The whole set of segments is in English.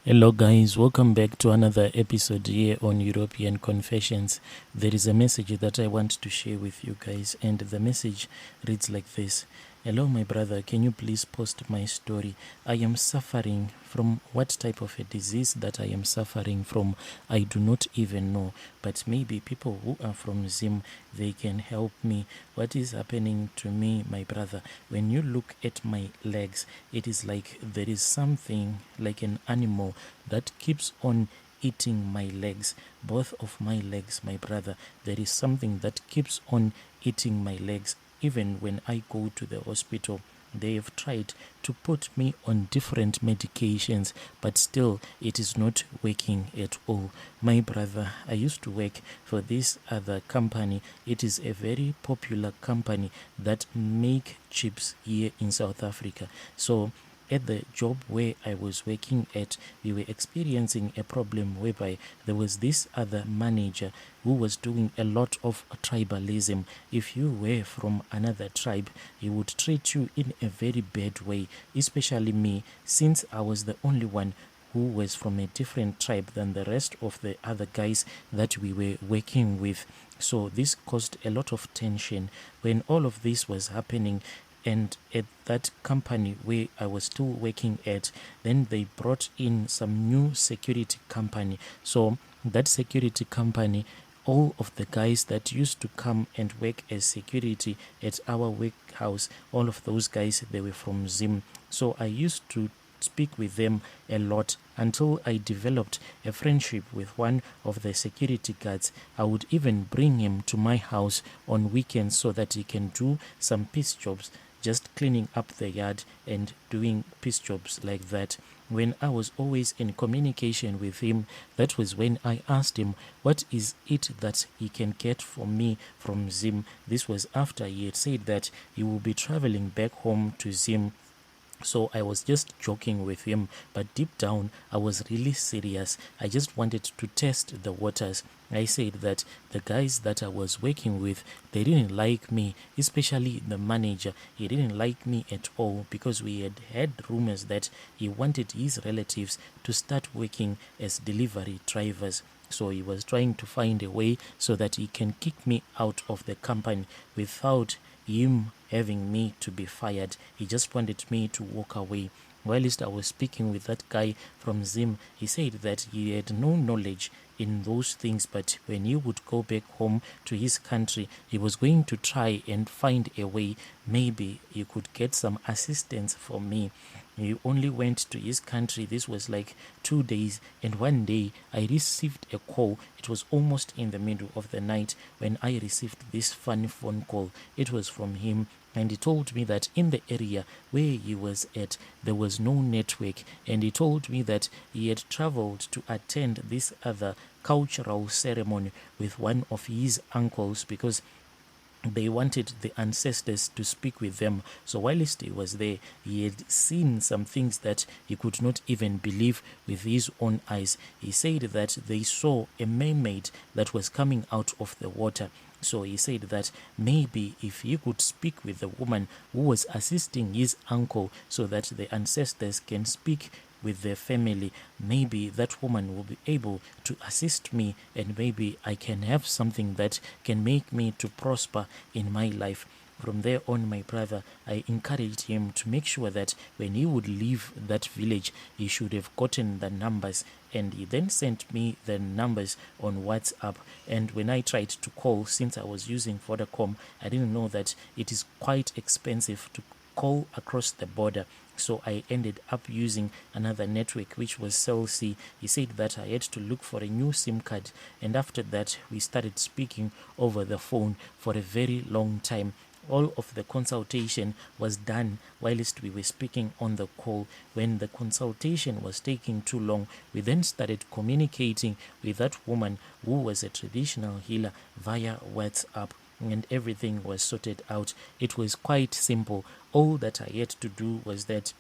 Hello guys, welcome back to another episode here on European Confessions. There is a message that I want to share with you guys, and the message reads like this. Hello my brother, can you please post my story? I am suffering from what type of a disease that I am suffering from, I do not even know, but maybe people who are from Zim, they can help me. What is happening to me, my brother? When you look at my legs, it is like there is something like an animal that keeps on eating my legs, both of my legs, my brother. There is something that keeps on eating my legs. Even when I go to the hospital, they have tried to put me on different medications, but still it is not working at all. My brother, I used to work for this other company. It is a very popular company that make chips here in South Africa. So at the job where I was working at, we were experiencing a problem whereby there was this other manager who was doing a lot of tribalism. If you were from another tribe, he would treat you in a very bad way, especially me, since I was the only one who was from a different tribe than the rest of the other guys that we were working with. So this caused a lot of tension. When all of this was happening, and at that company where I was still working at, then they brought in some new security company. So that security company, all of the guys that used to come and work as security at our workhouse, all of those guys, they were from Zim. So I used to speak with them a lot until I developed a friendship with one of the security guards. I would even bring him to my house on weekends so that he can do some piece jobs, just cleaning up the yard and doing piece jobs like that. When I was always in communication with him, that was when I asked him what is it that he can get for me from Zim. This was after he had said that he will be traveling back home to Zim. So I was just joking with him, but deep down I was really serious. I just wanted to test the waters. I said that the guys that I was working with, they didn't like me, especially the manager. He didn't like me at all because we had had rumors that he wanted his relatives to start working as delivery drivers. So he was trying to find a way so that he can kick me out of the company without him having me to be fired. He just wanted me to walk away. Whilst I was speaking with that guy from Zim, he said that he had no knowledge in those things, but when he would go back home to his country, he was going to try and find a way. Maybe he could get some assistance for me. He only went to his country. This was like 2 days, and one day I received a call. It was almost in the middle of the night when I received this funny phone call. It was from him, and he told me that in the area where he was at, there was no network, and he told me that he had traveled to attend this other cultural ceremony with one of his uncles because they wanted the ancestors to speak with them. So whilst he was there, he had seen some things that he could not even believe with his own eyes. He said that they saw a mermaid that was coming out of the water. So he said that maybe if he could speak with the woman who was assisting his uncle so that the ancestors can speak with their family, maybe that woman will be able to assist me, and maybe I can have something that can make me to prosper in my life. From there on, my brother, I encouraged him to make sure that when he would leave that village, he should have gotten the numbers. And he then sent me the numbers on WhatsApp. And when I tried to call, since I was using Vodacom, I didn't know that it is quite expensive to call across the border. So I ended up using another network, which was Cell C. He said that I had to look for a new SIM card, and after that we started speaking over the phone for a very long time. All of the consultation was done whilst we were speaking on the call. When the consultation was taking too long, we then started communicating with that woman who was a traditional healer via WhatsApp, and everything was sorted out. It was quite simple. All that I had to do was that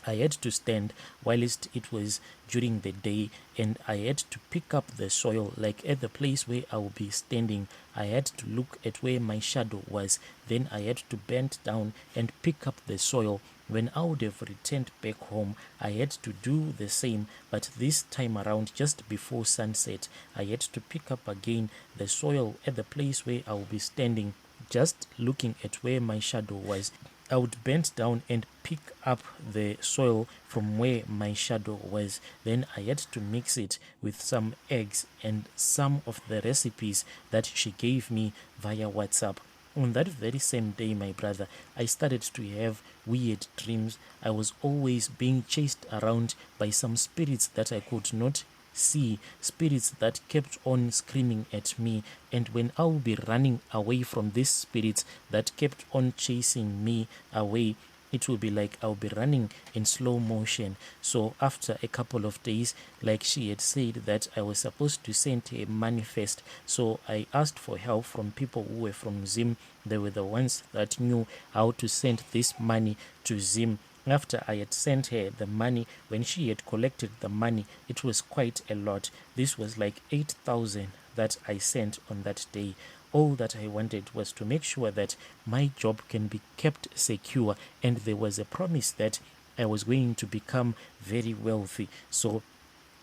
I had to stand whilst it was during the day, and I had to pick up the soil. Like at the place where I will be standing, I had to look at where my shadow was. Then I had to bend down and pick up the soil. When I would have returned back home, I had to do the same, but this time around, just before sunset, I had to pick up again the soil at the place where I would be standing, just looking at where my shadow was. I would bend down and pick up the soil from where my shadow was. Then I had to mix it with some eggs and some of the recipes that she gave me via WhatsApp. On that very same day, my brother, I started to have weird dreams. I was always being chased around by some spirits that I could not see, spirits that kept on screaming at me. And when I would be running away from these spirits that kept on chasing me away, it will be like I'll be running in slow motion. So after a couple of days, like she had said that I was supposed to send a manifest, so I asked for help from people who were from Zim. They were the ones that knew how to send this money to Zim. After I had sent her the money, when she had collected the money, it was quite a lot. This was like 8,000 that I sent on that day. All that I wanted was to make sure that my job can be kept secure, and there was a promise that I was going to become very wealthy. So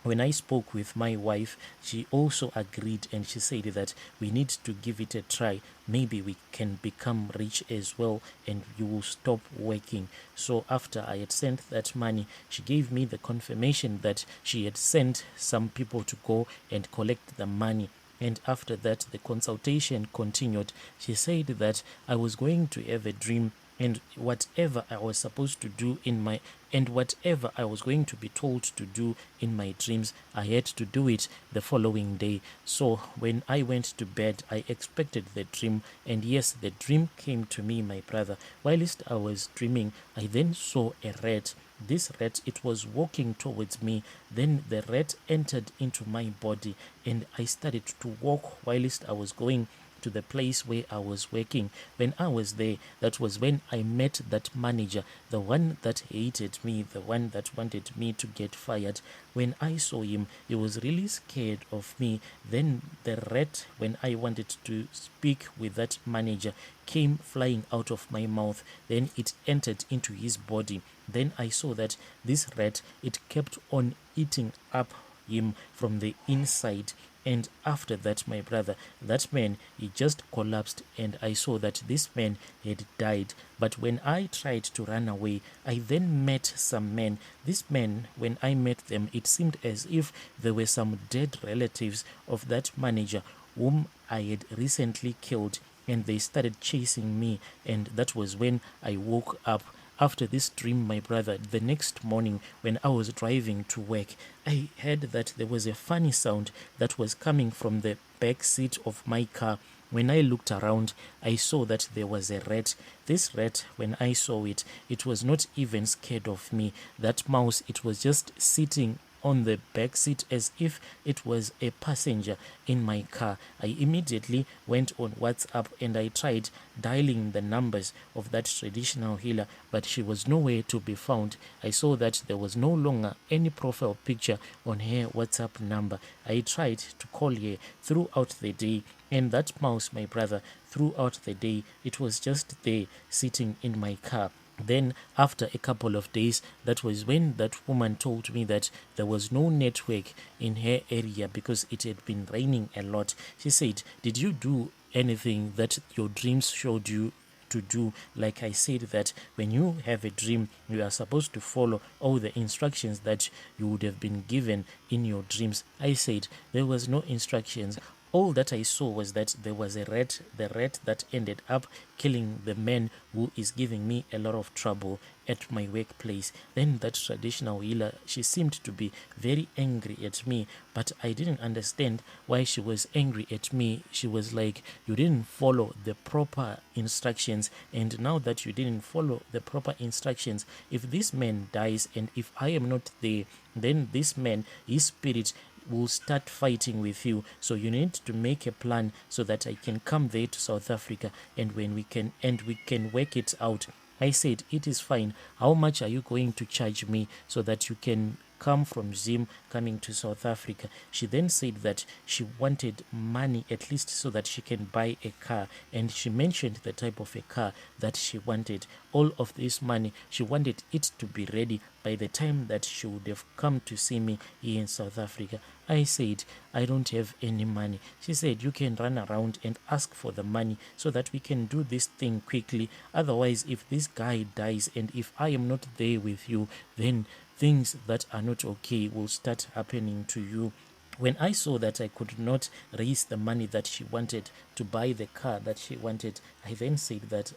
when I spoke with my wife, she also agreed, and she said that we need to give it a try. Maybe we can become rich as well and you will stop working. So after I had sent that money, she gave me the confirmation that she had sent some people to go and collect the money. And after that, the consultation continued. She said that I was going to have a dream, and whatever I was supposed to do whatever I was going to be told to do in my dreams, I had to do it the following day. So when I went to bed, I expected the dream, and yes, the dream came to me, my brother. Whilst I was dreaming, I then saw a rat. This rat, it was walking towards me. Then the rat entered into my body, and I started to walk whilst I was going to the place where I was working. When I was there, that was when I met that manager, the one that hated me, the one that wanted me to get fired. When I saw him, he was really scared of me. Then the rat, when I wanted to speak with that manager, came flying out of my mouth. Then it entered into his body. Then I saw that this rat, it kept on eating up him from the inside. And after that, my brother, that man, he just collapsed, and I saw that this man had died. But when I tried to run away, I then met some men. These men, when I met them, it seemed as if there were some dead relatives of that manager whom I had recently killed, and they started chasing me, and that was when I woke up. After this dream, my brother, the next morning when I was driving to work, I heard that there was a funny sound that was coming from the back seat of my car. When I looked around, I saw that there was a rat. This rat, when I saw it, it was not even scared of me. That mouse, it was just sitting on the back seat as if it was a passenger in my car. I immediately went on WhatsApp and I tried dialing the numbers of that traditional healer, but she was nowhere to be found. I saw that there was no longer any profile picture on her WhatsApp number. I tried to call her throughout the day, and that mouse, my brother, throughout the day, it was just there sitting in my car. Then after a couple of days, that was when that woman told me that there was no network in her area because it had been raining a lot. She said, did you do anything that your dreams showed you to do? Like I said, that when you have a dream, you are supposed to follow all the instructions that you would have been given in your dreams. I said there was no instructions. All that I saw was that there was a rat, the rat that ended up killing the man who is giving me a lot of trouble at my workplace. Then that traditional healer, she seemed to be very angry at me, but I didn't understand why she was angry at me. She was like, you didn't follow the proper instructions, and now that you didn't follow the proper instructions, if this man dies and if I am not there, then this man, his spirit, will start fighting with you. So you need to make a plan so that I can come there to South Africa, and when we can work it out. I said, it is fine. How much are you going to charge me so that you can come from Zim coming to South Africa. She then said that she wanted money at least so that she can buy a car, and she mentioned the type of a car that she wanted. All of this money, she wanted it to be ready by the time that she would have come to see me here in South Africa. I said, I don't have any money. She said, you can run around and ask for the money so that we can do this thing quickly. Otherwise, if this guy dies and if I am not there with you, then things that are not okay will start happening to you. When I saw that I could not raise the money that she wanted to buy the car that she wanted, I then said that,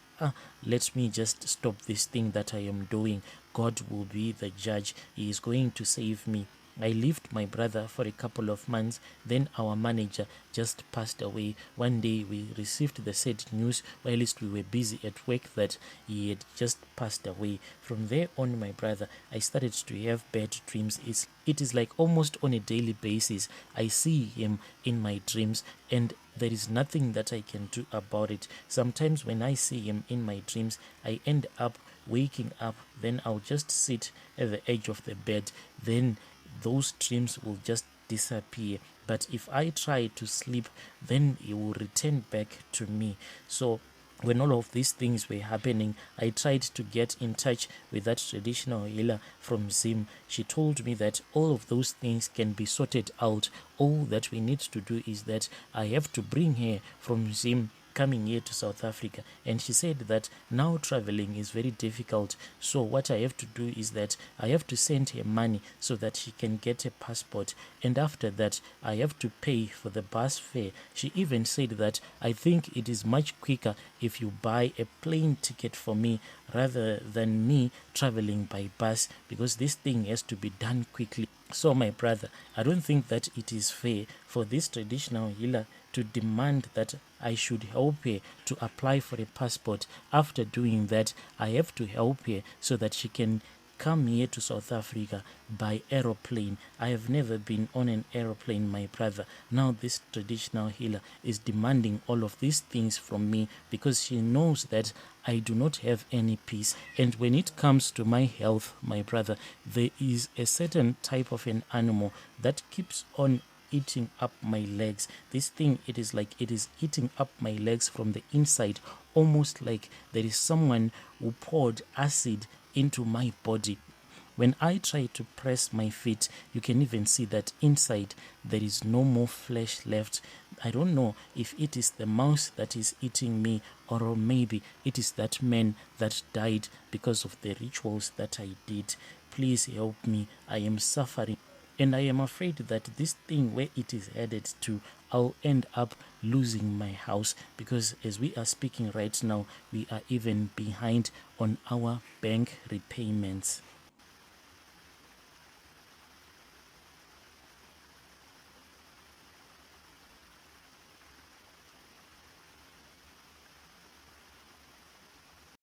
let me just stop this thing that I am doing. God will be the judge. He is going to save me. I lived my brother for a couple of months. Then our manager just passed away. One day we received the sad news whilst we were busy at work that he had just passed away. From there on, my brother, I started to have bad dreams. It is like almost on a daily basis. I see him in my dreams and there is nothing that I can do about it. Sometimes when I see him in my dreams, I end up waking up. Then I'll just sit at the edge of the bed. Then those dreams will just disappear. But if I try to sleep, then he will return back to me. So when all of these things were happening, I tried to get in touch with that traditional healer from Zim. She told me that all of those things can be sorted out. All that we need to do is that I have to bring her from Zim coming here to South Africa, and she said that now traveling is very difficult, so what I have to do is that I have to send her money so that she can get a passport, and after that I have to pay for the bus fare. She even said that I think it is much quicker if you buy a plane ticket for me rather than me traveling by bus, because this thing has to be done quickly. So my brother, I don't think that it is fair for this traditional healer to demand that I should help her to apply for a passport. After doing that, I have to help her so that she can come here to South Africa by aeroplane. I have never been on an aeroplane, my brother. Now this traditional healer is demanding all of these things from me because she knows that I do not have any peace. And when it comes to my health, my brother, there is a certain type of an animal that keeps on eating up my legs. This thing, it is like it is eating up my legs from the inside, almost like there is someone who poured acid into my body. When I try to press my feet, you can even see that inside there is no more flesh left. I don't know if it is the mouse that is eating me, or maybe it is that man that died because of the rituals that I did. Please help me. I am suffering. And I am afraid that this thing, where it is headed to, I'll end up losing my house, because as we are speaking right now, we are even behind on our bank repayments.